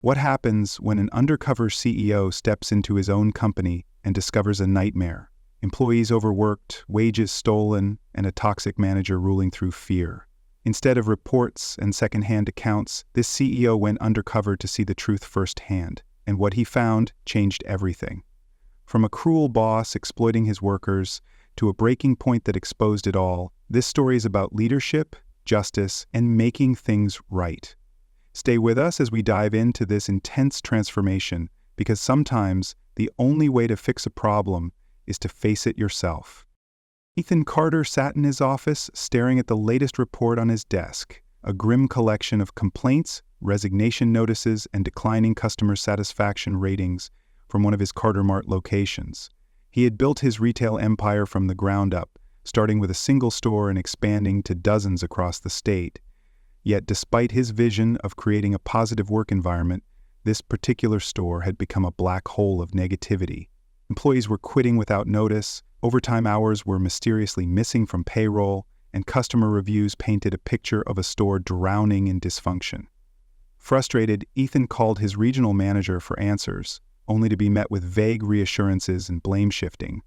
What happens when an undercover CEO steps into his own company and discovers a nightmare? Employees overworked, wages stolen, and a toxic manager ruling through fear. Instead of reports and second-hand accounts, this CEO went undercover to see the truth firsthand, and what he found changed everything. From a cruel boss exploiting his workers to a breaking point that exposed it all, this story is about leadership, justice, and making things right. Stay with us as we dive into this intense transformation, because sometimes the only way to fix a problem is to face it yourself. Ethan Carter sat in his office, staring at the latest report on his desk, a grim collection of complaints, resignation notices, and declining customer satisfaction ratings from one of his CarterMart locations. He had built his retail empire from the ground up, starting with a single store and expanding to dozens across the state. Yet despite his vision of creating a positive work environment, this particular store had become a black hole of negativity. Employees were quitting without notice, overtime hours were mysteriously missing from payroll, and customer reviews painted a picture of a store drowning in dysfunction. Frustrated, Ethan called his regional manager for answers, only to be met with vague reassurances and blame shifting.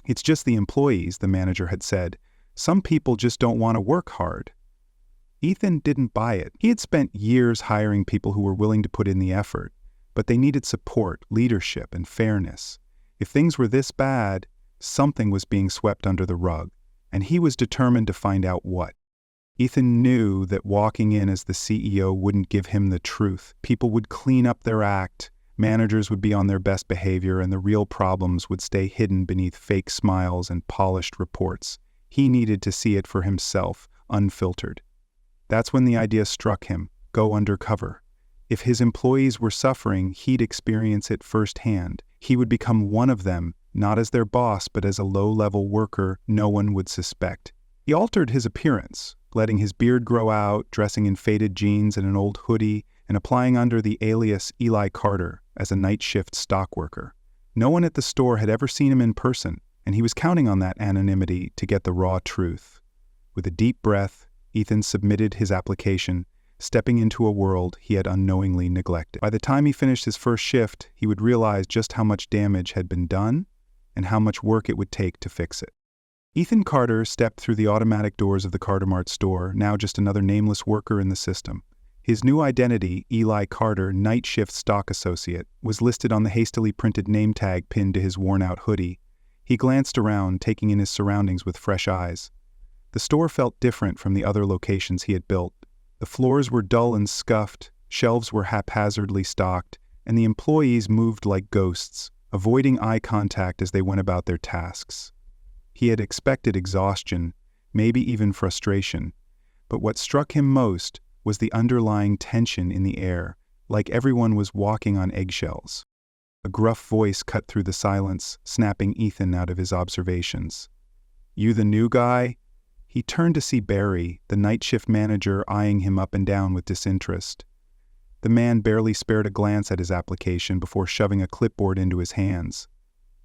"It's just the employees," the manager had said. "Some people just don't want to work hard." Ethan didn't buy it. He had spent years hiring people who were willing to put in the effort, but they needed support, leadership, and fairness. If things were this bad, something was being swept under the rug, and he was determined to find out what. Ethan knew that walking in as the CEO wouldn't give him the truth. People would clean up their act, managers would be on their best behavior, and the real problems would stay hidden beneath fake smiles and polished reports. He needed to see it for himself, unfiltered. That's when the idea struck him: go undercover. If his employees were suffering, he'd experience it firsthand. He would become one of them, not as their boss, but as a low-level worker no one would suspect. He altered his appearance, letting his beard grow out, dressing in faded jeans and an old hoodie, and applying under the alias Eli Carter as a night shift stock worker. No one at the store had ever seen him in person, and he was counting on that anonymity to get the raw truth. With a deep breath, Ethan submitted his application, stepping into a world he had unknowingly neglected. By the time he finished his first shift, he would realize just how much damage had been done and how much work it would take to fix it. Ethan Carter stepped through the automatic doors of the CarterMart store, now just another nameless worker in the system. His new identity, Eli Carter, night shift stock associate, was listed on the hastily printed name tag pinned to his worn-out hoodie. He glanced around, taking in his surroundings with fresh eyes. The store felt different from the other locations he had built. The floors were dull and scuffed, shelves were haphazardly stocked, and the employees moved like ghosts, avoiding eye contact as they went about their tasks. He had expected exhaustion, maybe even frustration, but what struck him most was the underlying tension in the air, like everyone was walking on eggshells. A gruff voice cut through the silence, snapping Ethan out of his observations. "You the new guy?" He turned to see Barry, the night shift manager, eyeing him up and down with disinterest. The man barely spared a glance at his application before shoving a clipboard into his hands.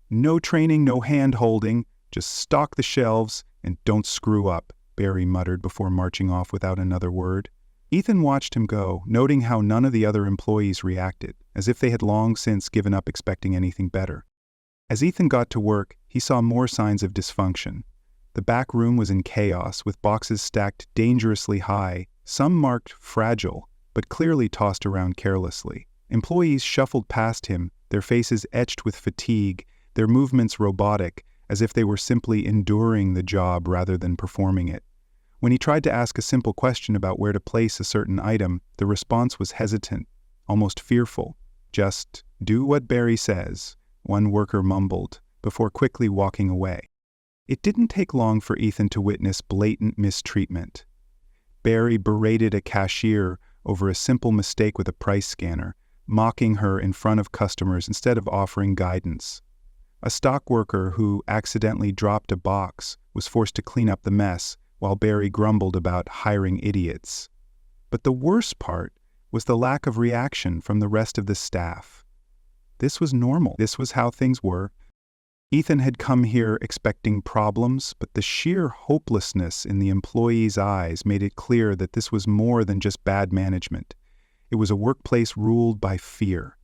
"No training, no hand-holding, just stock the shelves and don't screw up," Barry muttered before marching off without another word. Ethan watched him go, noting how none of the other employees reacted, as if they had long since given up expecting anything better. As Ethan got to work, he saw more signs of dysfunction. The back room was in chaos, with boxes stacked dangerously high, some marked fragile, but clearly tossed around carelessly. Employees shuffled past him, their faces etched with fatigue, their movements robotic, as if they were simply enduring the job rather than performing it. When he tried to ask a simple question about where to place a certain item, the response was hesitant, almost fearful. "Just do what Barry says," one worker mumbled, before quickly walking away. It didn't take long for Ethan to witness blatant mistreatment. Barry berated a cashier over a simple mistake with a price scanner, mocking her in front of customers instead of offering guidance. A stock worker who accidentally dropped a box was forced to clean up the mess, while Barry grumbled about hiring idiots. But the worst part was the lack of reaction from the rest of the staff. This was normal. This was how things were. Ethan had come here expecting problems, but the sheer hopelessness in the employees' eyes made it clear that this was more than just bad management. It was a workplace ruled by fear.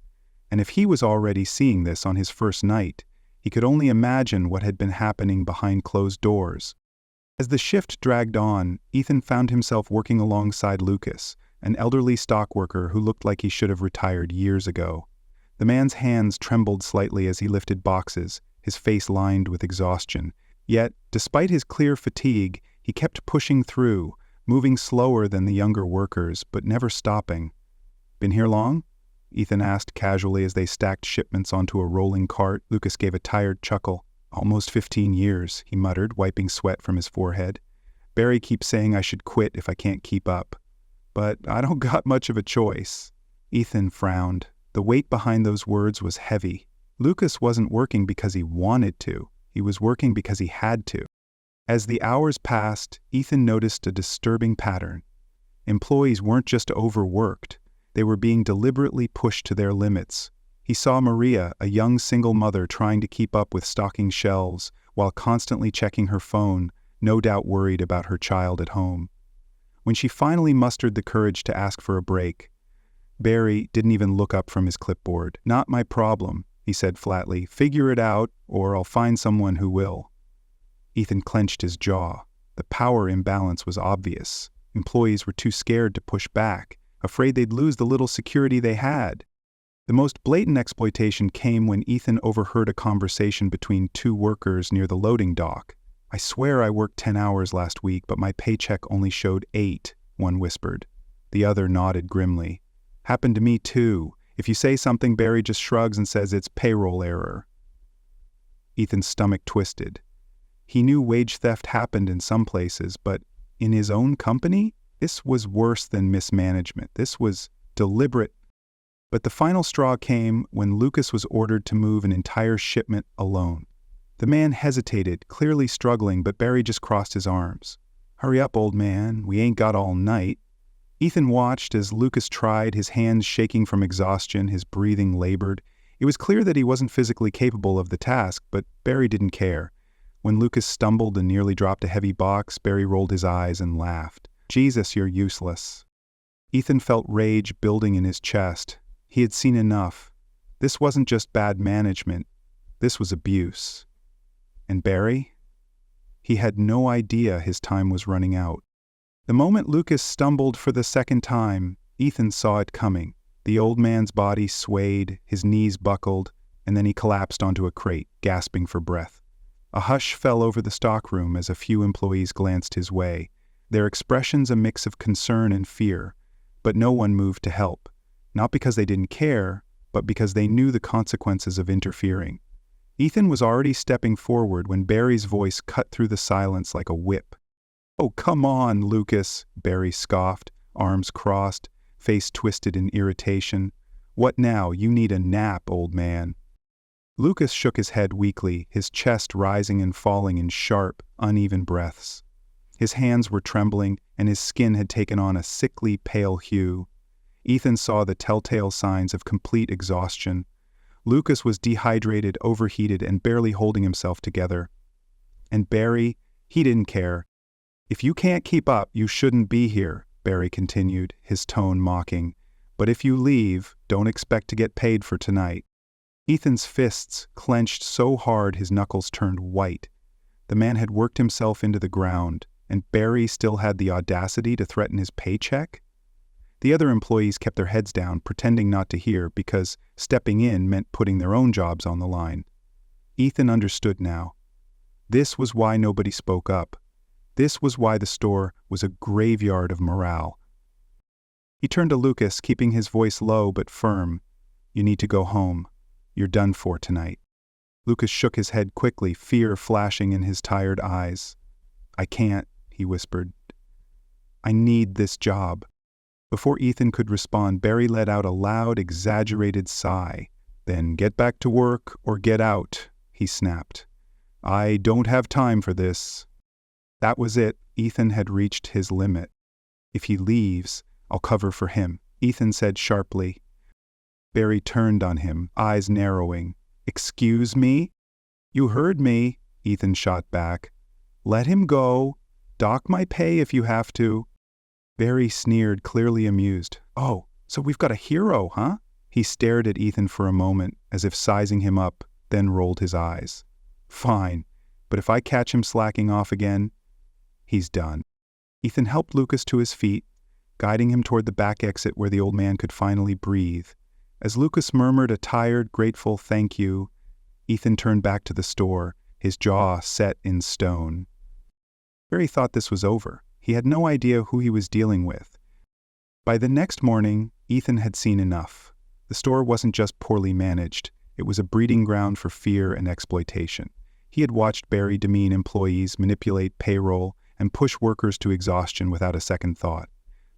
And if he was already seeing this on his first night, he could only imagine what had been happening behind closed doors. As the shift dragged on, Ethan found himself working alongside Lucas, an elderly stock worker who looked like he should have retired years ago. The man's hands trembled slightly as he lifted boxes, his face lined with exhaustion. Yet, despite his clear fatigue, he kept pushing through, moving slower than the younger workers, but never stopping. "Been here long?" Ethan asked casually as they stacked shipments onto a rolling cart. Lucas gave a tired chuckle. "Almost 15 years, he muttered, wiping sweat from his forehead. "Barry keeps saying I should quit if I can't keep up. But I don't got much of a choice." Ethan frowned. The weight behind those words was heavy. Lucas wasn't working because he wanted to. He was working because he had to. As the hours passed, Ethan noticed a disturbing pattern. Employees weren't just overworked. They were being deliberately pushed to their limits. He saw Maria, a young single mother trying to keep up with stocking shelves while constantly checking her phone, no doubt worried about her child at home. When she finally mustered the courage to ask for a break, Barry didn't even look up from his clipboard. "Not my problem," he said flatly. "Figure it out, or I'll find someone who will." Ethan clenched his jaw. The power imbalance was obvious. Employees were too scared to push back, afraid they'd lose the little security they had. The most blatant exploitation came when Ethan overheard a conversation between two workers near the loading dock. "I swear I worked 10 hours last week, but my paycheck only showed 8, one whispered. The other nodded grimly. "Happened to me too. If you say something, Barry just shrugs and says it's payroll error." Ethan's stomach twisted. He knew wage theft happened in some places, but in his own company? This was worse than mismanagement. This was deliberate. But the final straw came when Lucas was ordered to move an entire shipment alone. The man hesitated, clearly struggling, but Barry just crossed his arms. "Hurry up, old man. We ain't got all night." Ethan watched as Lucas tried, his hands shaking from exhaustion, his breathing labored. It was clear that he wasn't physically capable of the task, but Barry didn't care. When Lucas stumbled and nearly dropped a heavy box, Barry rolled his eyes and laughed. "Jesus, you're useless." Ethan felt rage building in his chest. He had seen enough. This wasn't just bad management. This was abuse. And Barry? He had no idea his time was running out. The moment Lucas stumbled for the second time, Ethan saw it coming. The old man's body swayed, his knees buckled, and then he collapsed onto a crate, gasping for breath. A hush fell over the stockroom as a few employees glanced his way, their expressions a mix of concern and fear, but no one moved to help, not because they didn't care, but because they knew the consequences of interfering. Ethan was already stepping forward when Barry's voice cut through the silence like a whip. "Oh, come on, Lucas," Barry scoffed, arms crossed, face twisted in irritation. "What now? You need a nap, old man." Lucas shook his head weakly, his chest rising and falling in sharp, uneven breaths. His hands were trembling, and his skin had taken on a sickly, pale hue. Ethan saw the telltale signs of complete exhaustion. Lucas was dehydrated, overheated, and barely holding himself together. And Barry, he didn't care. "If you can't keep up, you shouldn't be here," Barry continued, his tone mocking. "But if you leave, don't expect to get paid for tonight." Ethan's fists clenched so hard his knuckles turned white. The man had worked himself into the ground, and Barry still had the audacity to threaten his paycheck? The other employees kept their heads down, pretending not to hear, because stepping in meant putting their own jobs on the line. Ethan understood now. This was why nobody spoke up. This was why the store was a graveyard of morale. He turned to Lucas, keeping his voice low but firm. "You need to go home. You're done for tonight." Lucas shook his head quickly, fear flashing in his tired eyes. "I can't," he whispered. "I need this job." Before Ethan could respond, Barry let out a loud, exaggerated sigh. "Then get back to work or get out," he snapped. "I don't have time for this." That was it. Ethan had reached his limit. "If he leaves, I'll cover for him," Ethan said sharply. Barry turned on him, eyes narrowing. "Excuse me?" "You heard me," Ethan shot back. "Let him go. Dock my pay if you have to." Barry sneered, clearly amused. "Oh, So we've got a hero, huh? He stared at Ethan for a moment, as if sizing him up, then rolled his eyes. Fine, but if I catch him slacking off again, he's done. Ethan helped Lucas to his feet, guiding him toward the back exit where the old man could finally breathe. As Lucas murmured a tired, grateful thank you, Ethan turned back to the store, his jaw set in stone. Barry thought this was over. He had no idea who he was dealing with. By the next morning, Ethan had seen enough. The store wasn't just poorly managed, it was a breeding ground for fear and exploitation. He had watched Barry demean employees, manipulate payroll, and push workers to exhaustion without a second thought.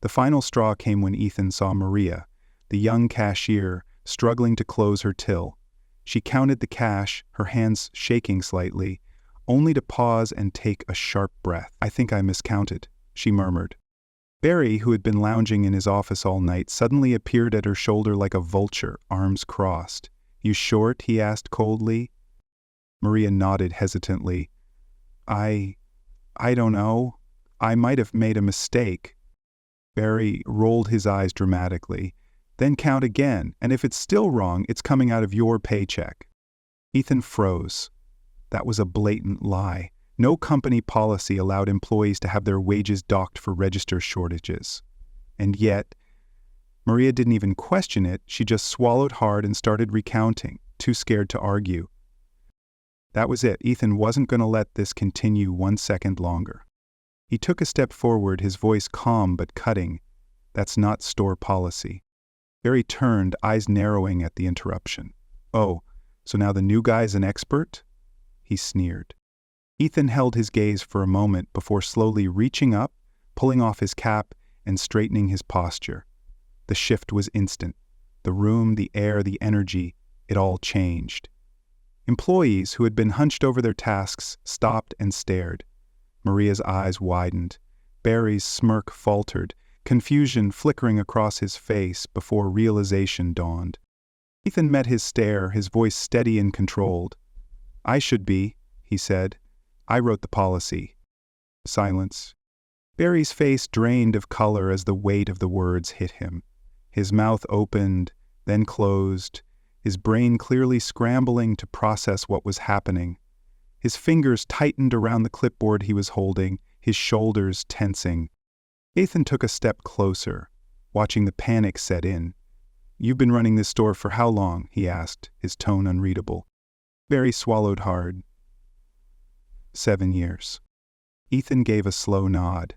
The final straw came when Ethan saw Maria, the young cashier, struggling to close her till. She counted the cash, her hands shaking slightly, only to pause and take a sharp breath. "I think I miscounted," she murmured. Barry, who had been lounging in his office all night, suddenly appeared at her shoulder like a vulture, arms crossed. "You short?" he asked coldly. Maria nodded hesitantly. I don't know. I might have made a mistake." Barry rolled his eyes dramatically. "Then count again, and if it's still wrong, it's coming out of your paycheck." Ethan froze. That was a blatant lie. No company policy allowed employees to have their wages docked for register shortages. And yet, Maria didn't even question it, she just swallowed hard and started recounting, too scared to argue. That was it. Ethan wasn't going to let this continue 1 second longer. He took a step forward, his voice calm but cutting. "That's not store policy." Barry turned, eyes narrowing at the interruption. "Oh, so now the new guy's an expert?" He sneered. Ethan held his gaze for a moment before slowly reaching up, pulling off his cap, and straightening his posture. The shift was instant. The room, the air, the energy, it all changed. Employees who had been hunched over their tasks stopped and stared. Maria's eyes widened. Barry's smirk faltered, confusion flickering across his face before realization dawned. Ethan met his stare, his voice steady and controlled. "I should be," he said. "I wrote the policy." Silence. Barry's face drained of color as the weight of the words hit him. His mouth opened, then closed, his brain clearly scrambling to process what was happening. His fingers tightened around the clipboard he was holding, his shoulders tensing. Ethan took a step closer, watching the panic set in. "You've been running this store for how long?" he asked, his tone unreadable. Barry swallowed hard. 7 years. Ethan gave a slow nod.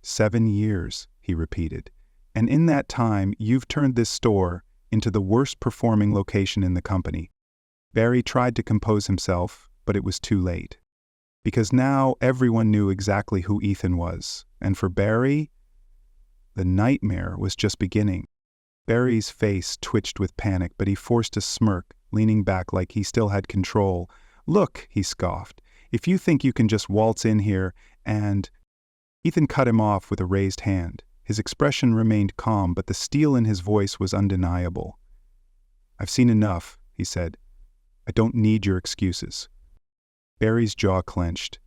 7 years, he repeated. "And in that time, you've turned this store into the worst performing location in the company." Barry tried to compose himself, but it was too late. Because now everyone knew exactly who Ethan was, and for Barry, the nightmare was just beginning. Barry's face twitched with panic, but he forced a smirk, leaning back like he still had control. "Look," he scoffed, "if you think you can just waltz in here and—" Ethan cut him off with a raised hand. His expression remained calm, but the steel in his voice was undeniable. "I've seen enough," he said. "I don't need your excuses." Barry's jaw clenched.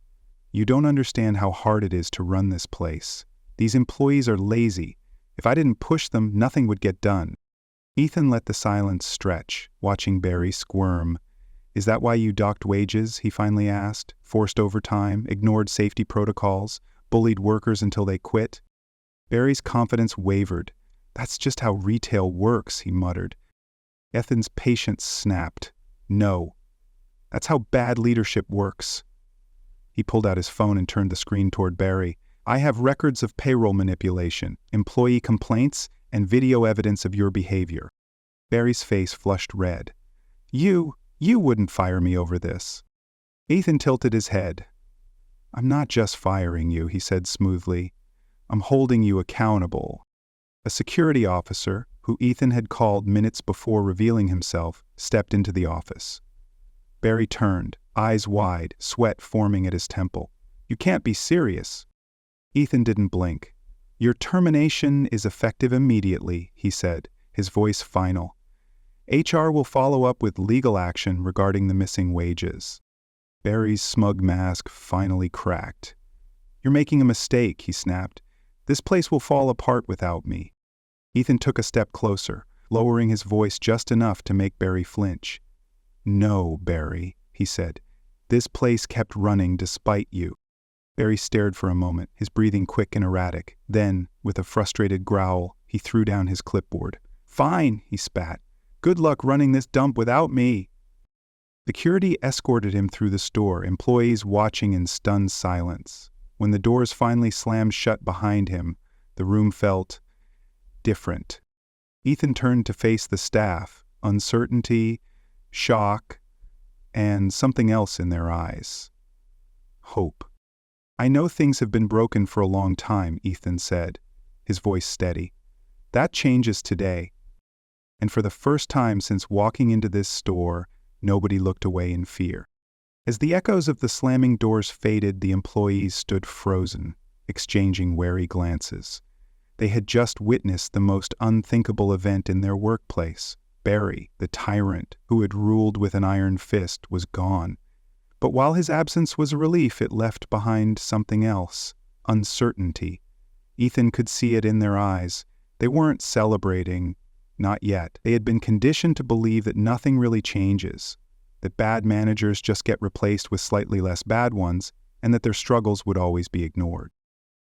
"You don't understand how hard it is to run this place. These employees are lazy. If I didn't push them, nothing would get done." Ethan let the silence stretch, watching Barry squirm. "Is that why you docked wages?" he finally asked. "Forced overtime, ignored safety protocols, bullied workers until they quit?" Barry's confidence wavered. "That's just how retail works," he muttered. Ethan's patience snapped. "No. That's how bad leadership works." He pulled out his phone and turned the screen toward Barry. "I have records of payroll manipulation, employee complaints, and video evidence of your behavior." Barry's face flushed red. You wouldn't fire me over this." Ethan tilted his head. "I'm not just firing you," he said smoothly. "I'm holding you accountable." A security officer, who Ethan had called minutes before revealing himself, stepped into the office. Barry turned, eyes wide, sweat forming at his temple. "You can't be serious." Ethan didn't blink. "Your termination is effective immediately," he said, his voice final. "HR will follow up with legal action regarding the missing wages." Barry's smug mask finally cracked. "You're making a mistake," he snapped. "This place will fall apart without me." Ethan took a step closer, lowering his voice just enough to make Barry flinch. "No, Barry," he said. "This place kept running despite you." Barry stared for a moment, his breathing quick and erratic. Then, with a frustrated growl, he threw down his clipboard. "Fine," he spat. "Good luck running this dump without me." Security escorted him through the store, employees watching in stunned silence. When the doors finally slammed shut behind him, the room felt different. Ethan turned to face the staff, uncertainty, shock, and something else in their eyes. Hope. "I know things have been broken for a long time," Ethan said, his voice steady. "That changes today." And for the first time since walking into this store, nobody looked away in fear. As the echoes of the slamming doors faded, the employees stood frozen, exchanging wary glances. They had just witnessed the most unthinkable event in their workplace. Barry, the tyrant who had ruled with an iron fist, was gone. But while his absence was a relief, it left behind something else: uncertainty. Ethan could see it in their eyes. They weren't celebrating. Not yet. They had been conditioned to believe that nothing really changes, that bad managers just get replaced with slightly less bad ones, and that their struggles would always be ignored.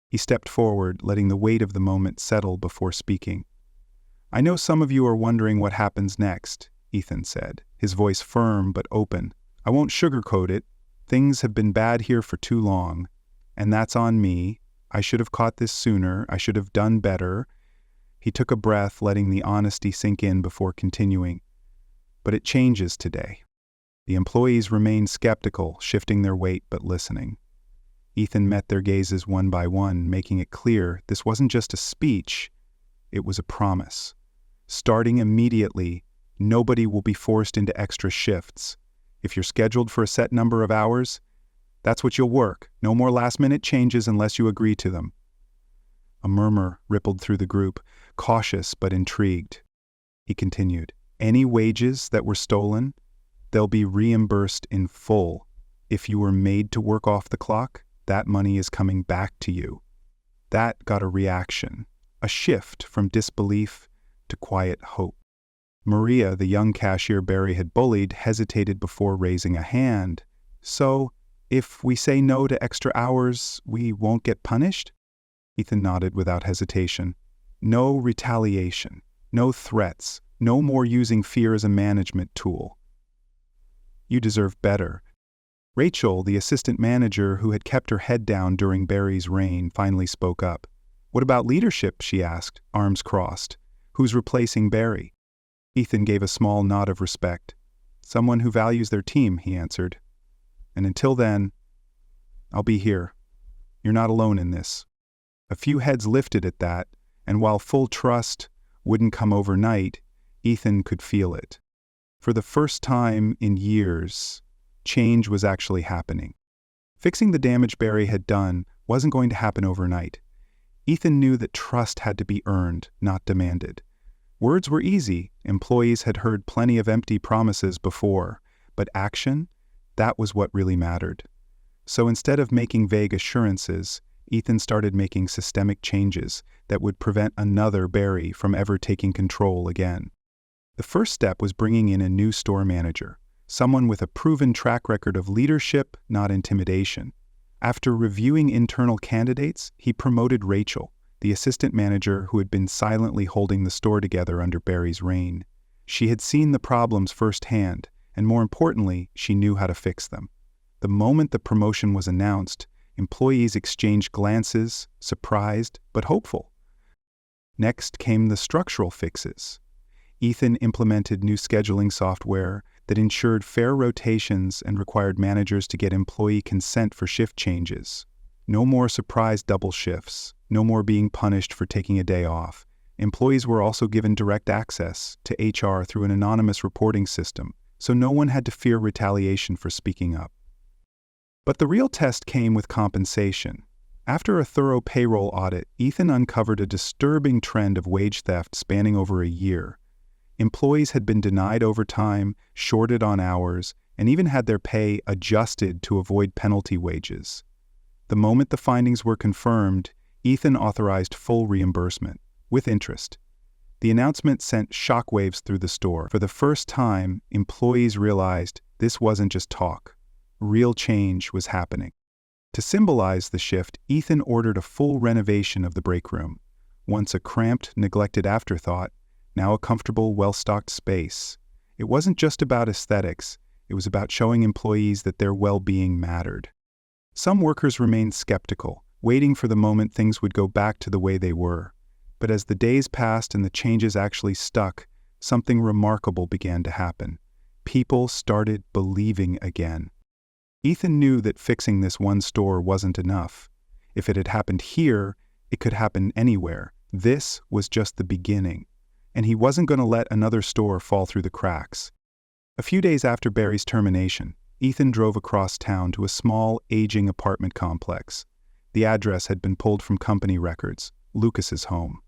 He stepped forward, letting the weight of the moment settle before speaking. "I know some of you are wondering what happens next," Ethan said, his voice firm but open. "I won't sugarcoat it. Things have been bad here for too long, and that's on me. I should have caught this sooner. I should have done better." He took a breath, letting the honesty sink in before continuing. "But it changes today." The employees remained skeptical, shifting their weight but listening. Ethan met their gazes one by one, making it clear this wasn't just a speech, it was a promise. Starting immediately, nobody will be forced into extra shifts. If you're scheduled for a set number of hours, that's what you'll work. No more last-minute changes unless you agree to them. A murmur rippled through the group, cautious but intrigued. He continued, "Any wages that were stolen, they'll be reimbursed in full. If you were made to work off the clock, that money is coming back to you." That got a reaction, a shift from disbelief to quiet hope. Maria, the young cashier Barry had bullied, hesitated before raising a hand. "So, if we say no to extra hours, we won't get punished?" Ethan nodded without hesitation. "No retaliation, no threats, no more using fear as a management tool. You deserve better." Rachel, the assistant manager who had kept her head down during Barry's reign, finally spoke up. "What about leadership?" she asked, arms crossed. "Who's replacing Barry?" Ethan gave a small nod of respect. "Someone who values their team," he answered. "And until then, I'll be here. You're not alone in this." A few heads lifted at that, and while full trust wouldn't come overnight, Ethan could feel it. For the first time in years, change was actually happening. Fixing the damage Barry had done wasn't going to happen overnight. Ethan knew that trust had to be earned, not demanded. Words were easy. Employees had heard plenty of empty promises before, but action, that was what really mattered. So instead of making vague assurances, Ethan started making systemic changes that would prevent another Barry from ever taking control again. The first step was bringing in a new store manager, someone with a proven track record of leadership, not intimidation. After reviewing internal candidates, he promoted Rachel, the assistant manager who had been silently holding the store together under Barry's reign. She had seen the problems firsthand, and more importantly, she knew how to fix them. The moment the promotion was announced, employees exchanged glances, surprised but hopeful. Next came the structural fixes. Ethan implemented new scheduling software that ensured fair rotations and required managers to get employee consent for shift changes. No more surprise double shifts, no more being punished for taking a day off. Employees were also given direct access to HR through an anonymous reporting system, so no one had to fear retaliation for speaking up. But the real test came with compensation. After a thorough payroll audit, Ethan uncovered a disturbing trend of wage theft spanning over a year. Employees had been denied overtime, shorted on hours, and even had their pay adjusted to avoid penalty wages. The moment the findings were confirmed, Ethan authorized full reimbursement, with interest. The announcement sent shockwaves through the store. For the first time, employees realized this wasn't just talk. Real change was happening. To symbolize the shift, Ethan ordered a full renovation of the break room. Once a cramped, neglected afterthought, now a comfortable, well-stocked space. It wasn't just about aesthetics, it was about showing employees that their well-being mattered. Some workers remained skeptical, waiting for the moment things would go back to the way they were. But as the days passed and the changes actually stuck, something remarkable began to happen. People started believing again. Ethan knew that fixing this one store wasn't enough. If it had happened here, it could happen anywhere. This was just the beginning. And he wasn't going to let another store fall through the cracks. A few days after Barry's termination, Ethan drove across town to a small, aging apartment complex. The address had been pulled from company records, Lucas's home.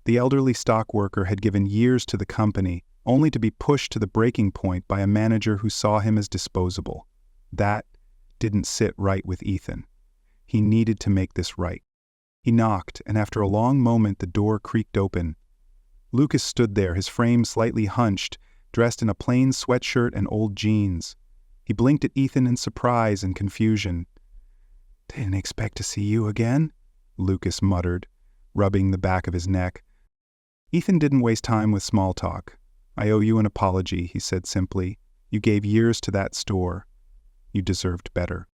The elderly stock worker had given years to the company, only to be pushed to the breaking point by a manager who saw him as disposable. That didn't sit right with Ethan. He needed to make this right. He knocked, and after a long moment the door creaked open. Lucas stood there, his frame slightly hunched, dressed in a plain sweatshirt and old jeans. He blinked at Ethan in surprise and confusion. "Didn't expect to see you again," Lucas muttered, rubbing the back of his neck. Ethan didn't waste time with small talk. "I owe you an apology," he said simply. "You gave years to that store. You deserved better."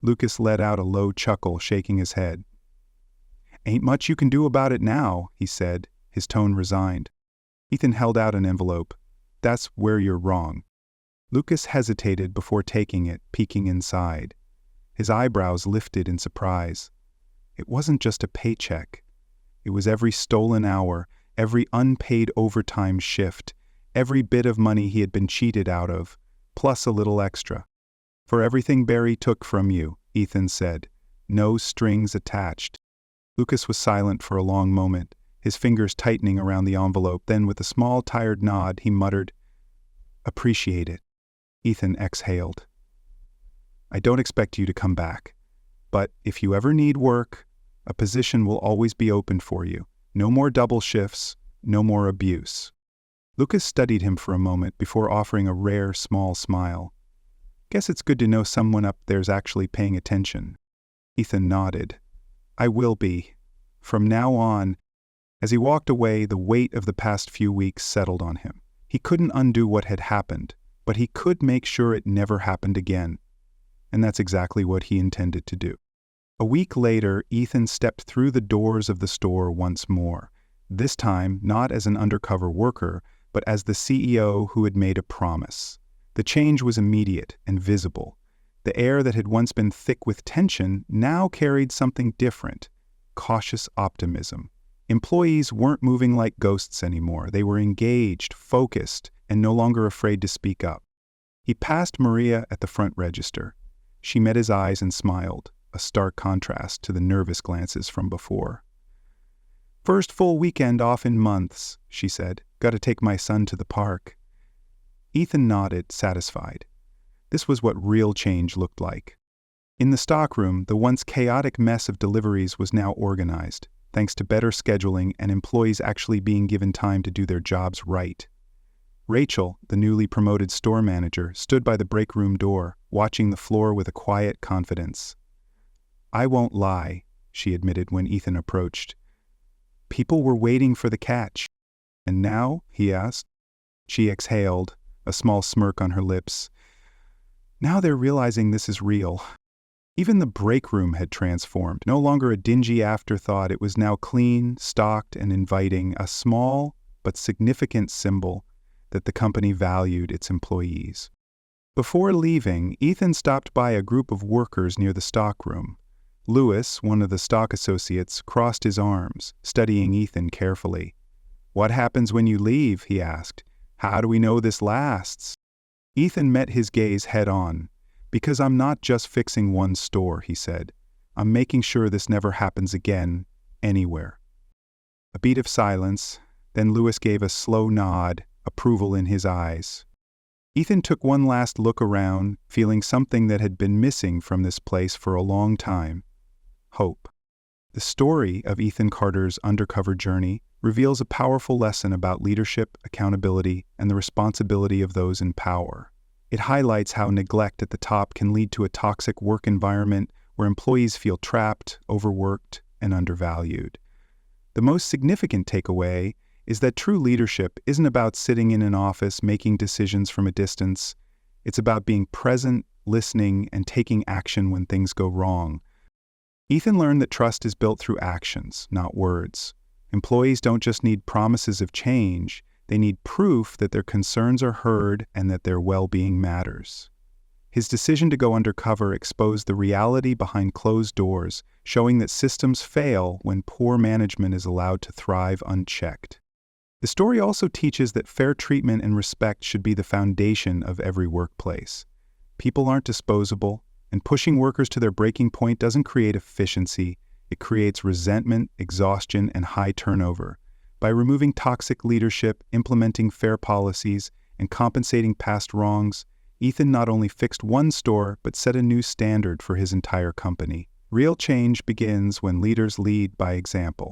Lucas let out a low chuckle, shaking his head. "Ain't much you can do about it now," he said, his tone resigned. Ethan held out an envelope. "That's where you're wrong." Lucas hesitated before taking it, peeking inside. His eyebrows lifted in surprise. It wasn't just a paycheck. It was every stolen hour, every unpaid overtime shift, every bit of money he had been cheated out of, plus a little extra. "For everything Barry took from you," Ethan said. "No strings attached." Lucas was silent for a long moment, his fingers tightening around the envelope. Then, with a small, tired nod, he muttered, "Appreciate it." Ethan exhaled. "I don't expect you to come back. But if you ever need work, a position will always be open for you. No more double shifts, no more abuse." Lucas studied him for a moment before offering a rare, small smile. "Guess it's good to know someone up there's actually paying attention." Ethan nodded. "I will be. From now on." As he walked away, the weight of the past few weeks settled on him. He couldn't undo what had happened, but he could make sure it never happened again. And that's exactly what he intended to do. A week later, Ethan stepped through the doors of the store once more, this time not as an undercover worker, but as the CEO who had made a promise. The change was immediate and visible. The air that had once been thick with tension now carried something different: cautious optimism. Employees weren't moving like ghosts anymore. They were engaged, focused, and no longer afraid to speak up. He passed Maria at the front register. She met his eyes and smiled, a stark contrast to the nervous glances from before. "First full weekend off in months," she said. "Gotta take my son to the park." Ethan nodded, satisfied. This was what real change looked like. In the stockroom, the once chaotic mess of deliveries was now organized, thanks to better scheduling and employees actually being given time to do their jobs right. Rachel, the newly promoted store manager, stood by the break room door, watching the floor with a quiet confidence. "I won't lie," she admitted when Ethan approached. "People were waiting for the catch." "And now?" he asked. She exhaled, a small smirk on her lips. "Now they're realizing this is real." Even the break room had transformed. No longer a dingy afterthought, it was now clean, stocked, and inviting, a small but significant symbol that the company valued its employees. Before leaving, Ethan stopped by a group of workers near the stockroom. Lewis, one of the stock associates, crossed his arms, studying Ethan carefully. "What happens when you leave?" he asked. "How do we know this lasts?" Ethan met his gaze head-on. "Because I'm not just fixing one store," he said. "I'm making sure this never happens again, anywhere." A beat of silence, then Lewis gave a slow nod, approval in his eyes. Ethan took one last look around, feeling something that had been missing from this place for a long time: hope. The story of Ethan Carter's undercover journey reveals a powerful lesson about leadership, accountability, and the responsibility of those in power. It highlights how neglect at the top can lead to a toxic work environment where employees feel trapped, overworked, and undervalued. The most significant takeaway is that true leadership isn't about sitting in an office making decisions from a distance. It's about being present, listening, and taking action when things go wrong. Ethan learned that trust is built through actions, not words. Employees don't just need promises of change, they need proof that their concerns are heard and that their well-being matters. His decision to go undercover exposed the reality behind closed doors, showing that systems fail when poor management is allowed to thrive unchecked. The story also teaches that fair treatment and respect should be the foundation of every workplace. People aren't disposable, and pushing workers to their breaking point doesn't create efficiency. It creates resentment, exhaustion, and high turnover. By removing toxic leadership, implementing fair policies, and compensating past wrongs, Ethan not only fixed one store but set a new standard for his entire company. Real change begins when leaders lead by example.